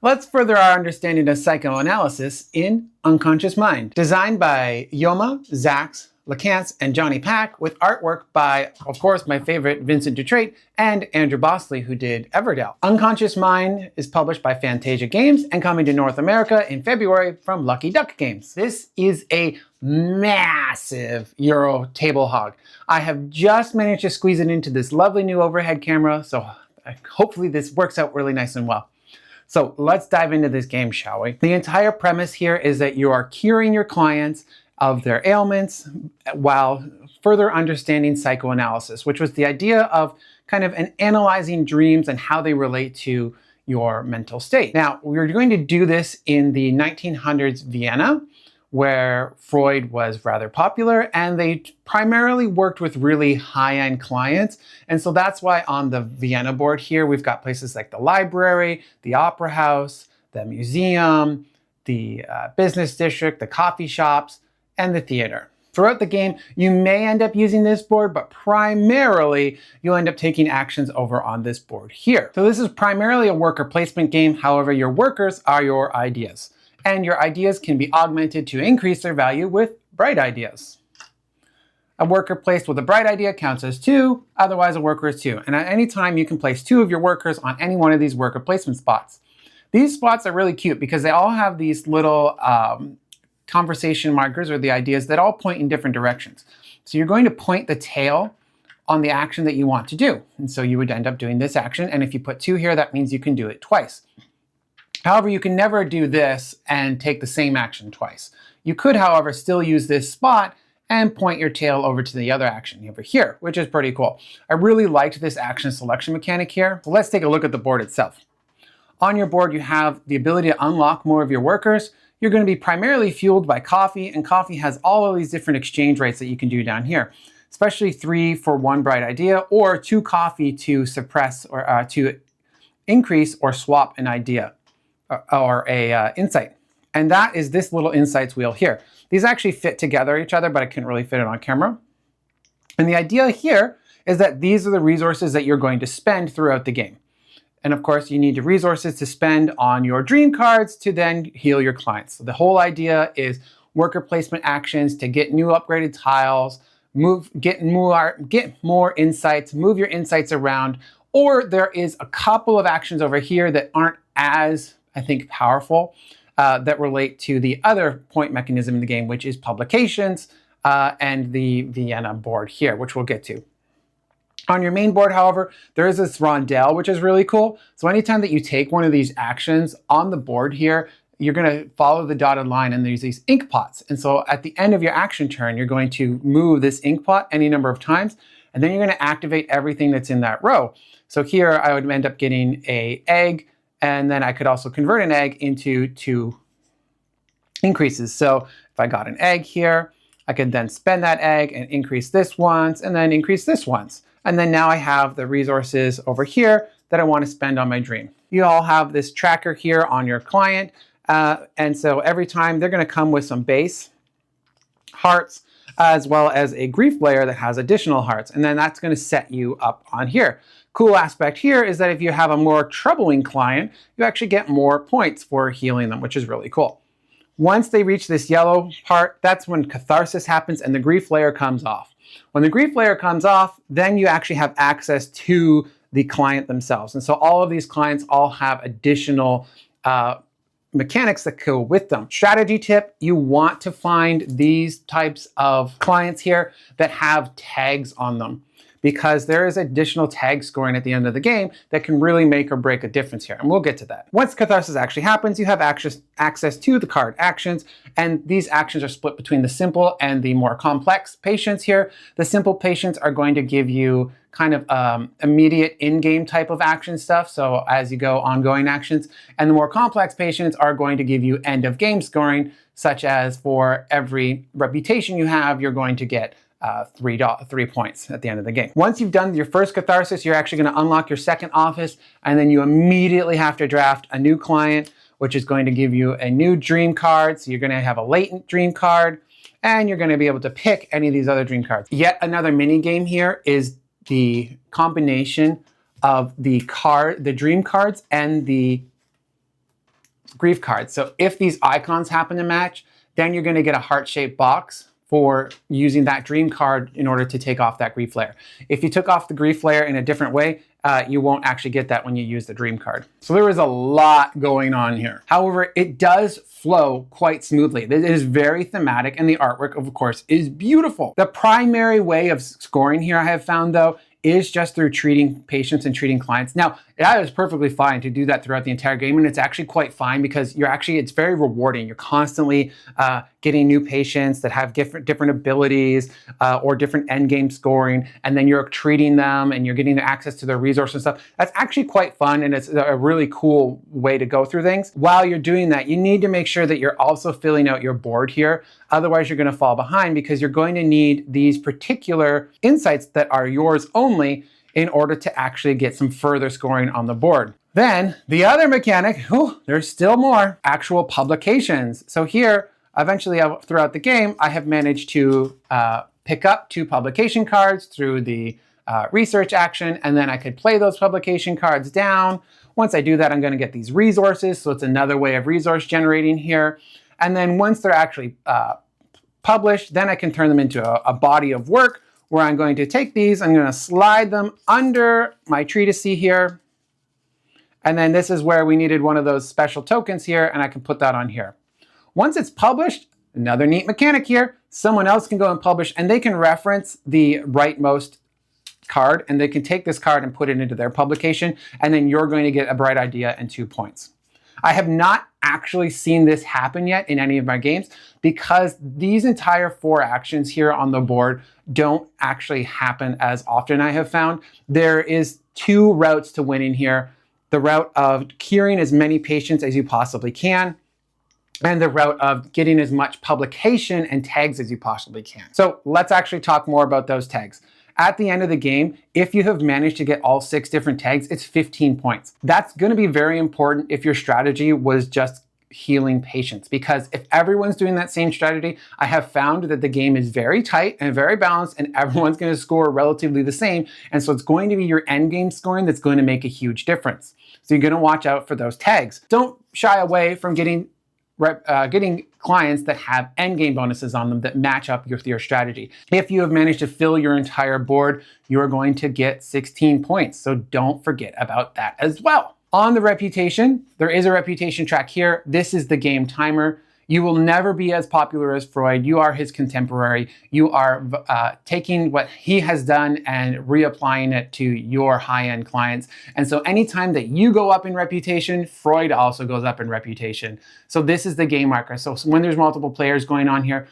Let's further our understanding of psychoanalysis in Unconscious Mind. Designed by Yoma, Zax, LeCance, and Johnny Pack, with artwork by, of course, my favorite Vincent Dutrait and Andrew Bosley, who did Everdell. Unconscious Mind is published by Fantasia Games and coming to North America in February from Lucky Duck Games. This is a massive Euro table hog. I have just managed to squeeze it into this lovely new overhead camera, so hopefully this works out really nice and well. So let's dive into this game, shall we? The entire premise here is that you are curing your clients of their ailments while further understanding psychoanalysis, which was the idea of kind of analyzing dreams and how they relate to your mental state. Now, we're going to do this in the 1900s Vienna, where Freud was rather popular, and they primarily worked with really high-end clients. And so that's why on the Vienna board here, we've got places like the library, the opera house, the museum, the business district, the coffee shops, and the theater. Throughout the game, you may end up using this board, but primarily you'll end up taking actions over on this board here. So this is primarily a worker placement game. However, your workers are your ideas, and your ideas can be augmented to increase their value with bright ideas. A worker placed with a bright idea counts as 2, otherwise a worker is 2. And at any time you can place 2 of your workers on any one of these worker placement spots. These spots are really cute because they all have these little conversation markers, or the ideas, that all point in different directions. So you're going to point the tail on the action that you want to do. And so you would end up doing this action, and if you put 2 here, that means you can do it twice. However, you can never do this and take the same action twice. You could, however, still use this spot and point your tail over to the other action over here, which is pretty cool. I really liked this action selection mechanic here. So let's take a look at the board itself. On your board, you have the ability to unlock more of your workers. You're going to be primarily fueled by coffee, and coffee has all of these different exchange rates that you can do down here, especially 3 for 1 bright idea, or 2 coffee to suppress or to increase or swap an idea or a insight. And that is this little insights wheel here. These actually fit together each other, but I couldn't really fit it on camera. And the idea here is that these are the resources that you're going to spend throughout the game. And of course, you need the resources to spend on your dream cards to then heal your clients. So the whole idea is worker placement actions to get new upgraded tiles, get more insights, move your insights around, or there is a couple of actions over here that aren't as, I think, powerful, that relate to the other point mechanism in the game, which is publications and the Vienna board here, which we'll get to. On your main board, however, there is this Rondelle, which is really cool. So anytime that you take one of these actions on the board here, you're going to follow the dotted line, and there's these ink pots. And so at the end of your action turn, you're going to move this ink pot any number of times, and then you're going to activate everything that's in that row. So here I would end up getting an egg, and then I could also convert an egg into 2 increases. So if I got an egg here, I could then spend that egg and increase this once, and then increase this once. And then now I have the resources over here that I want to spend on my dream. You all have this tracker here on your client. And so every time they're going to come with some base hearts, as well as a grief layer that has additional hearts. And then that's going to set you up on here. Cool aspect here is that if you have a more troubling client, you actually get more points for healing them, which is really cool. Once they reach this yellow part, that's when catharsis happens and the grief layer comes off. When the grief layer comes off, then you actually have access to the client themselves. And so all of these clients all have additional mechanics that go with them. Strategy tip, you want to find these types of clients here that have tags on them, because there is additional tag scoring at the end of the game that can really make or break a difference here. And we'll get to that. Once catharsis actually happens, you have access to the card actions, and these actions are split between the simple and the more complex patients here. The simple patients are going to give you kind of immediate in-game type of action stuff, so as you go, ongoing actions. And the more complex patients are going to give you end-of-game scoring, such as for every reputation you have, you're going to get 3 points at the end of the game. Once you've done your first catharsis, you're actually going to unlock your second office, and then you immediately have to draft a new client, which is going to give you a new dream card. So you're going to have a latent dream card, and you're going to be able to pick any of these other dream cards. Yet another mini game here is the combination of the dream cards and the grief cards. So if these icons happen to match, then you're going to get a heart-shaped box for using that dream card in order to take off that grief layer. If you took off the grief layer in a different way, you won't actually get that when you use the dream card. So there is a lot going on here. However, it does flow quite smoothly. It is very thematic, and the artwork, of course, is beautiful. The primary way of scoring here I have found, though, is just through treating patients and treating clients. Now, that is perfectly fine to do that throughout the entire game, and it's actually quite fine because it's very rewarding. You're constantly getting new patients that have different abilities or different end game scoring, and then you're treating them and you're getting access to their resources and stuff. That's actually quite fun, and it's a really cool way to go through things. While you're doing that, you need to make sure that you're also filling out your board here. Otherwise, you're going to fall behind because you're going to need these particular insights that are yours only in order to actually get some further scoring on the board. Then the other mechanic, there's still more, actual publications. So here, eventually throughout the game, I have managed to pick up 2 publication cards through the research action, and then I could play those publication cards down. Once I do that, I'm going to get these resources. So it's another way of resource generating here. And then once they're actually published, then I can turn them into a body of work where I'm going to take these, I'm going to slide them under my treatise here. And then this is where we needed one of those special tokens here, and I can put that on here. Once it's published, another neat mechanic here, someone else can go and publish, and they can reference the rightmost card, and they can take this card and put it into their publication, and then you're going to get a bright idea and 2 points. I have not actually seen this happen yet in any of my games because these entire 4 actions here on the board don't actually happen as often, I have found. There is 2 routes to winning here. The route of curing as many patients as you possibly can, and the route of getting as much publication and tags as you possibly can. So let's actually talk more about those tags. At the end of the game, if you have managed to get all 6 different tags, it's 15 points. That's going to be very important if your strategy was just healing patients, because if everyone's doing that same strategy, I have found that the game is very tight and very balanced, and everyone's going to score relatively the same. And so it's going to be your end game scoring that's going to make a huge difference. So you're going to watch out for those tags. Don't shy away from getting clients that have endgame bonuses on them that match up with your strategy. If you have managed to fill your entire board, you're going to get 16 points. So don't forget about that as well. On the reputation, there is a reputation track here. This is the game timer. You will never be as popular as Freud. You are his contemporary. You are taking what he has done and reapplying it to your high-end clients. And so anytime that you go up in reputation, Freud also goes up in reputation. So this is the game marker. So when there's multiple players going on here,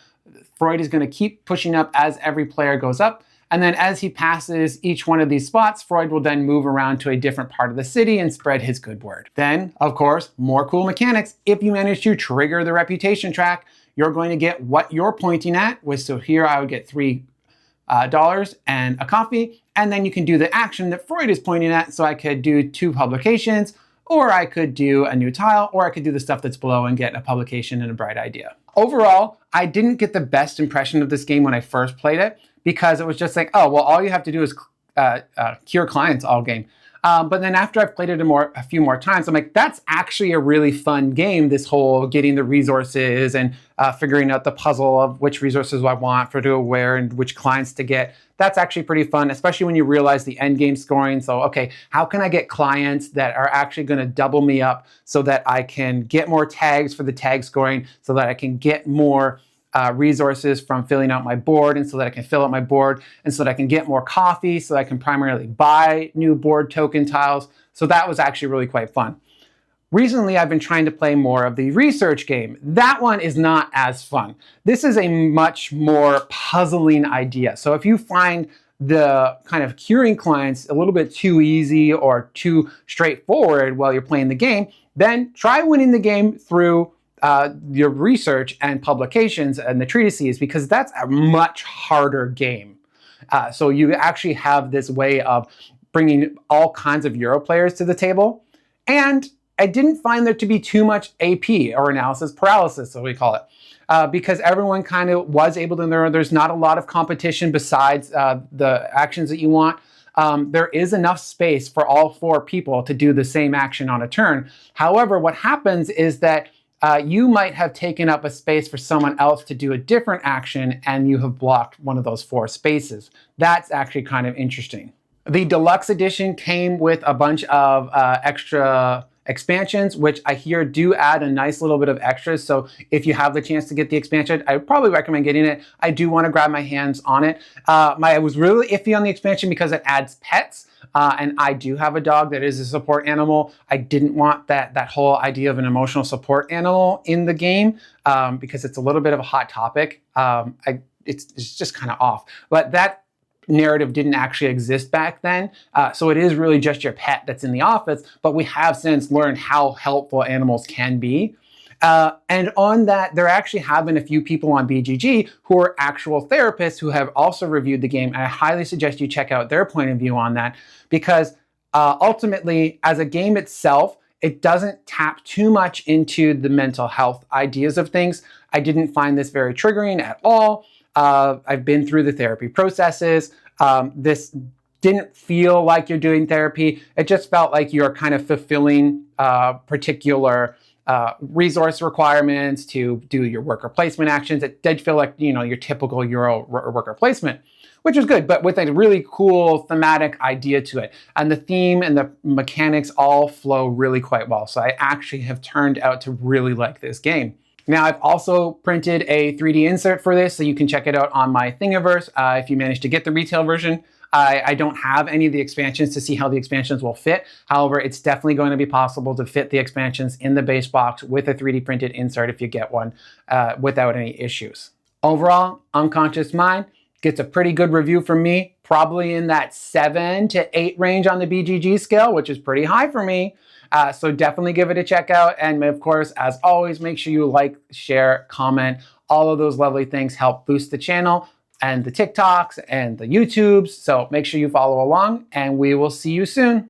Freud is going to keep pushing up as every player goes up. And then as he passes each one of these spots, Freud will then move around to a different part of the city and spread his good word. Then, of course, more cool mechanics. If you manage to trigger the reputation track, you're going to get what you're pointing at. So here I would get $3 and a coffee. And then you can do the action that Freud is pointing at. So I could do 2 publications, or I could do a new tile, or I could do the stuff that's below and get a publication and a bright idea. Overall, I didn't get the best impression of this game when I first played it, because it was just like, oh, well, all you have to do is cure clients all game. But then after I've played it a few more times, I'm like, that's actually a really fun game, this whole getting the resources and figuring out the puzzle of which resources I want for to where and which clients to get. That's actually pretty fun, especially when you realize the end game scoring. So, okay, how can I get clients that are actually going to double me up so that I can get more tags for the tag scoring, so that I can get more resources from filling out my board, and so that I can fill out my board, and so that I can get more coffee, so that I can primarily buy new board token tiles. So that was actually really quite fun. Recently, I've been trying to play more of the research game. That one is not as fun. This is a much more puzzling idea. So if you find the kind of curing clients a little bit too easy or too straightforward while you're playing the game, then try winning the game through your research and publications and the treatises, because that's a much harder game. So you actually have this way of bringing all kinds of Euro players to the table. And I didn't find there to be too much AP, or analysis paralysis, as we call it, because everyone kind of was able to learn. There's not a lot of competition besides the actions that you want. there is enough space for all 4 people to do the same action on a turn. However, what happens is that you might have taken up a space for someone else to do a different action, and you have blocked one of those 4 spaces. That's actually kind of interesting. The deluxe edition came with a bunch of extra expansions, which I hear do add a nice little bit of extras. So if you have the chance to get the expansion, I would probably recommend getting it. I do want to grab my hands on it. I was really iffy on the expansion because it adds pets. And I do have a dog that is a support animal. I didn't want that whole idea of an emotional support animal in the game because it's a little bit of a hot topic. It's just kind of off. But that narrative didn't actually exist back then. So it is really just your pet that's in the office, but we have since learned how helpful animals can be. And on that, there actually have been a few people on BGG who are actual therapists who have also reviewed the game. And I highly suggest you check out their point of view on that because ultimately, as a game itself, it doesn't tap too much into the mental health ideas of things. I didn't find this very triggering at all. I've been through the therapy processes. This didn't feel like you're doing therapy. It just felt like you're kind of fulfilling particular resource requirements to do your worker placement actions. It did feel like, your typical Euro worker placement, which was good, but with a really cool thematic idea to it. And the theme and the mechanics all flow really quite well. So I actually have turned out to really like this game. Now, I've also printed a 3D insert for this, so you can check it out on my Thingiverse if you manage to get the retail version. I don't have any of the expansions to see how the expansions will fit. However, it's definitely going to be possible to fit the expansions in the base box with a 3D printed insert if you get one without any issues. Overall, Unconscious Mind gets a pretty good review from me, probably in that 7 to 8 range on the BGG scale, which is pretty high for me. So definitely give it a check out. And of course, as always, make sure you like, share, comment. All of those lovely things help boost the channel and the TikToks and the YouTubes. So make sure you follow along and we will see you soon.